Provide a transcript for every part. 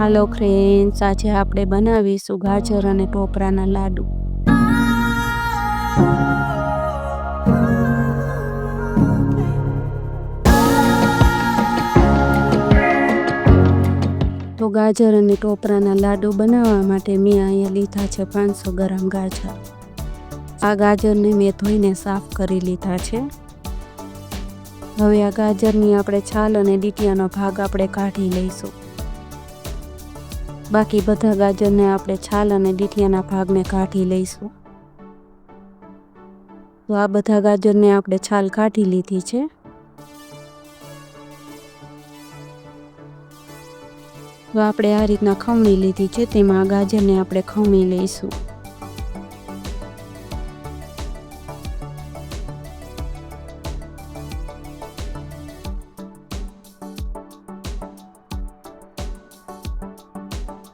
હાલો friends, આજે આપણે બનાવીશું ગાજર અને ટોપરાના લાડુ। તો ગાજર અને ટોપરાના લાડુ બનાવવા માટે મેં અહીંયા લીધા છે 500 ગ્રામ ગાજર। આ ગાજરને મેં ધોઈને સાફ કરી લીધા છે। હવે આ ગાજરની આપણે છાલ અને ડીટીયાનો ભાગ આપણે કાઢી લઈશું। બાકી બધા ગાજરને આપણે છાલ અને ડીટીયાના ભાગને કાઢી લઈશું। તો આ બધા ગાજરને આપણે છાલ કાઢી લીધી છે। તો આપણે આ રીતના ખમણી લીધી છે, તેમાં આ ગાજરને આપણે ખમણી લઈશું।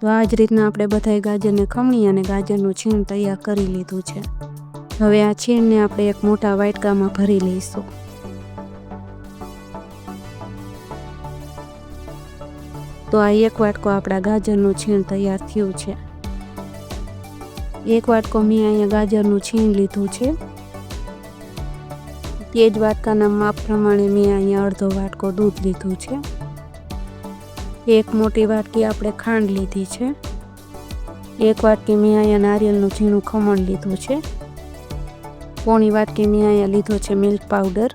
તો આ જ રીતના આપણે બધા ગાજરને ખમણી અને ગાજરનું છીણ તૈયાર કરી લીધું છે। હવે આ છીણને આપણે એક મોટા વાટકામાં ભરી લઈશું। તો આ એક વાટકો આપણા ગાજરનું છીણ તૈયાર થયું છે। એક વાટકો મેં અહીંયા ગાજરનું છીણ લીધું છે। તે જ વાટકાના માપ પ્રમાણે મેં અહીંયા અડધો વાટકો દૂધ લીધું છે। એક મોટી વાટકી આપણે ખાંડ લીધી છે। એક વાટકી મેં અહીંયા નારિયેળનું ઝીણું ખમણ લીધું છે। પોણી વાટકી મેં અહીંયા લીધો છે મિલ્ક પાવડર।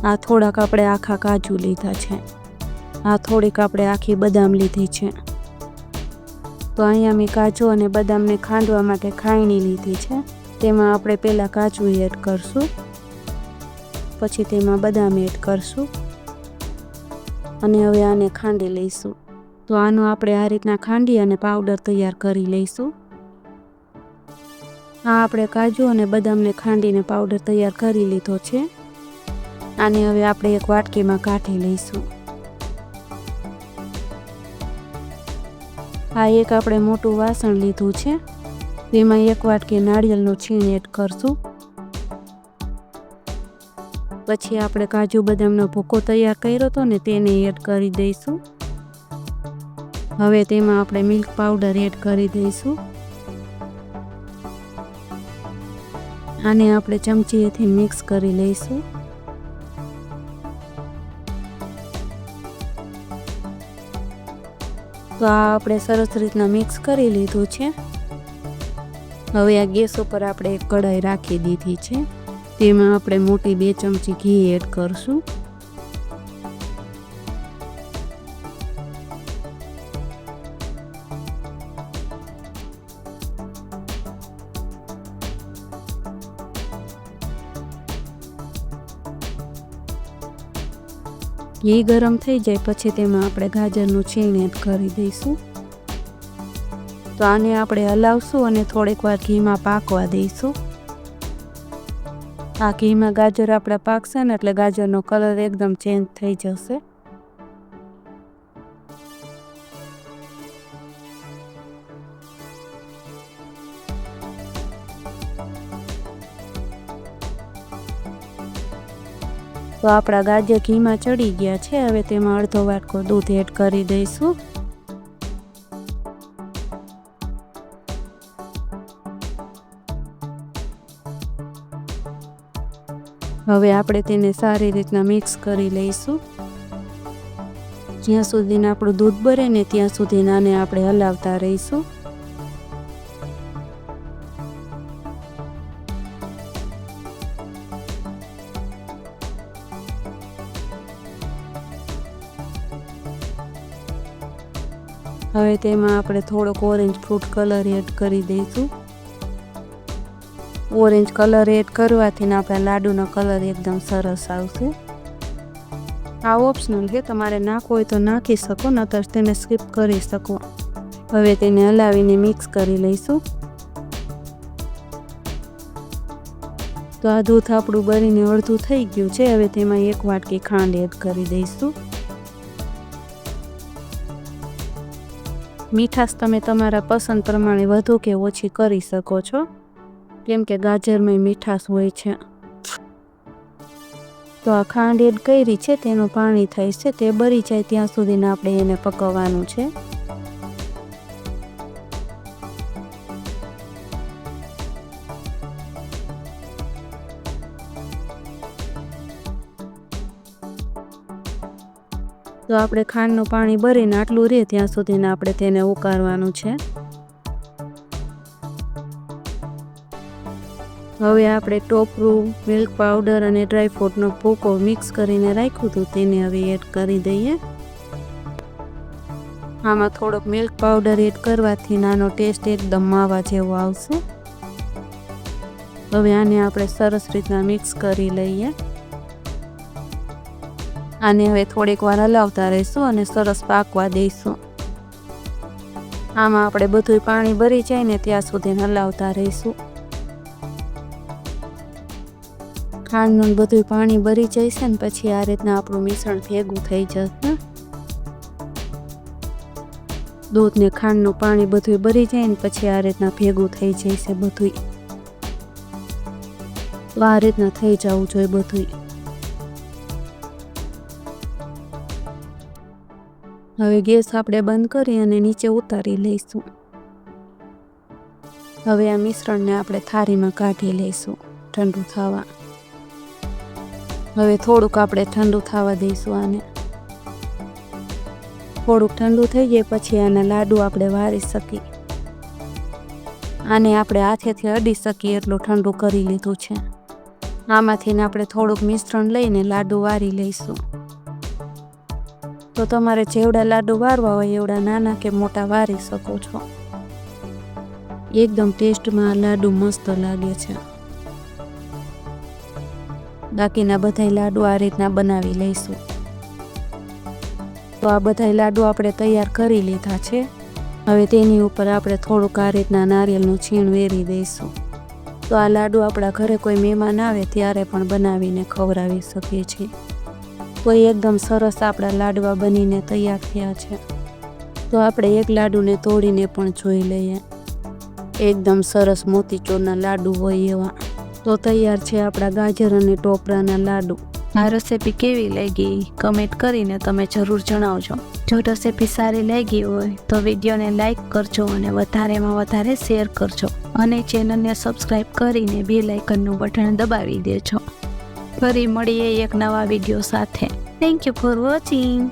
આ થોડાક આપણે આખા કાજુ લીધા છે। આ થોડીક આપણે આખી બદામ લીધી છે। તો અહીંયા મેં કાજુ અને બદામને ખાંડવા માટે ખાયણી લીધી છે। તેમાં આપણે પહેલાં કાજુ એડ કરશું, પછી તેમાં બદામ એડ કરશું અને હવે આને ખાંડી લઈશું। તો આનો આપણે આ રીતના ખાંડી અને પાવડર તૈયાર કરી લઈશું। આ આપણે કાજુ અને બદામને ખાંડીને પાવડર તૈયાર કરી લીધો છે। આને હવે આપણે એક વાટકીમાં કાઢી લઈશું। આ એક આપણે મોટું વાસણ લીધું છે, તેમાં એક વાટકી નાળિયેરનું છીણ એડ કરશું। પછી આપણે કાજુ બદામનો ભૂકો તૈયાર કર્યો હતો ને તેને એડ કરી દઈશું। હવે તેમાં આપણે મિલ્ક પાવડર એડ કરી દઈશું। આને આપણે ચમચીએથી મિક્સ કરી લઈશું। તો આ આપણે સરસ રીતના મિક્સ કરી લીધું છે। હવે આ ગેસ ઉપર આપણે એક કઢાઈ રાખી દીધી છે, તેમાં આપણે મોટી 2 ચમચી ઘી એડ કરશું। ઘી ગરમ થઈ જાય પછી તેમાં આપણે ગાજરનું છીણ એડ કરી દઈશું। તો આને આપણે હલાવશું અને થોડીક વાર ઘીમાં પાકવા દઈશું। આ ઘીમાં ગાજર આપણા પાકશે ને એટલે ગાજરનો કલર એકદમ ચેન્જ થઈ જશે। તો આપણા ગાજર ઘીમાં ચડી ગયા છે। હવે તેમાં અડધો વાટકો દૂધ એડ કરી દઈશું। હવે આપણે તેને સારી રીતના મિક્સ કરી લઈશું। જ્યાં સુધી આપણું દૂધ બળે ને ત્યાં સુધી આને આપણે હલાવતા રહીશું। હવે તેમાં આપણે થોડોક ઓરેન્જ ફ્રૂટ કલર એડ કરી દઈશું। ઓરેન્જ કલર એડ કરવાથી આપણા લાડુનો કલર એકદમ સરસ આવશે। આ ઓપ્શનલ છે, તમારે નાખવો હોય તો નાખી શકો, નહીતર તેને સ્કીપ કરી શકો। હવે તેને હલાવીને મિક્સ કરી લઈશું। તો આ દૂધ આપણું બળીને અડધું થઈ ગયું છે। હવે તેમાં એક વાટકી ખાંડ એડ કરી દઈશું। મીઠાશ તમે તમારા પસંદ પ્રમાણે વધુ કે ઓછી કરી શકો છો, કેમ કે ગાજરમાં મીઠાશ હોય છે। તો આ ખાંડ એડ કરી છે તેનું પાણી થાય છે, તે બળી જાય ત્યાં સુધીને આપણે એને પકવવાનું છે. તો આપણે ખાંડનું પાણી બળીને આટલું રહે ત્યાં સુધીને આપણે તેને ઉકાળવાનું છે. હવે આપણે ટોપરું, મિલ્ક પાવડર અને ડ્રાયફ્રૂટનો ભૂકો મિક્સ કરીને રાખ્યું હતું તેને હવે એડ કરી દઈએ. આમાં થોડોક મિલ્ક પાવડર એડ કરવાથી આનો ટેસ્ટ એકદમ માવા જેવો આવશે. હવે આને આપણે સરસ રીતના મિક્સ કરી લઈએ. આને હવે થોડીક વાર હલાવતા રહીશું અને સરસ પાકવા દઈશું. આમાં આપણે બધું પાણી ભરી જાય ને ત્યાં સુધી હલાવતા રહીશું. ખાંડનું બધું પાણી ભરી જાય છે ને પછી આ રીતના આપણું મિશ્રણ ભેગું થઈ જશે. દૂધ ને ખાંડનું પાણી બધું ભરી જાય ને પછી આ રીતના ભેગું થઈ જાય છે બધું. તો આ રીતના થઈ જવું જોઈએ બધું. હવે ગેસ આપણે બંધ કરી અને નીચે ઉતારી લઈશું. હવે આ મિશ્રણને આપણે થાળીમાં કાઢી લઈશું ઠંડુ થવા. હવે થોડુંક આપણે ઠંડુ થવા દઈશું આને. થોડુંક ઠંડુ થઈ જાય પછી આના લાડુ આપણે વારી શકીએ. આને આપણે હાથેથી અડી શકીએ એટલું ઠંડુ કરી લીધું છે. આમાંથી આપણે થોડુંક મિશ્રણ લઈને લાડુ વારી લઈશું. તો તમારે જેવડા લાડુ વારવા હોય એવડા નાના કે મોટા વારી શકો છો. એકદમ ટેસ્ટમાં લાડુ મસ્ત લાગે છે. બાકીના બધા લાડુ આ રીતના બનાવી લઈશું. તો આ બધા લાડુ આપણે તૈયાર કરી લીધા છે. હવે તેની ઉપર આપણે થોડુંક આ રીતના નારિયેળનું છીણ વેરી દઈશું. તો આ લાડુ આપણા ઘરે કોઈ મહેમાન આવે ત્યારે પણ બનાવીને ખવડાવી શકીએ છીએ. તો એકદમ સરસ આપણા લાડવા બનીને તૈયાર થયા છે. તો આપણે એક લાડુને તોડીને પણ જોઈ લઈએ. એકદમ સરસ મોતીચૂરના લાડુ હોય એવા. તો તૈયાર છે આપણા ગાજર અને ટોપરાના લાડુ. આ રેસીપી કેવી લાગી કમેન્ટ કરીને તમે જરૂર જણાવજો. જો રેસીપી સારી લાગી હોય તો વિડીયોને લાઈક કરજો અને વધારેમાં વધારે શેર કરજો અને ચેનલને સબસ્ક્રાઈબ કરીને બેલ આઇકનનું બટન દબાવી દેજો. ફરી મળીએ એક નવા વિડીયો સાથે. Thank you for watching.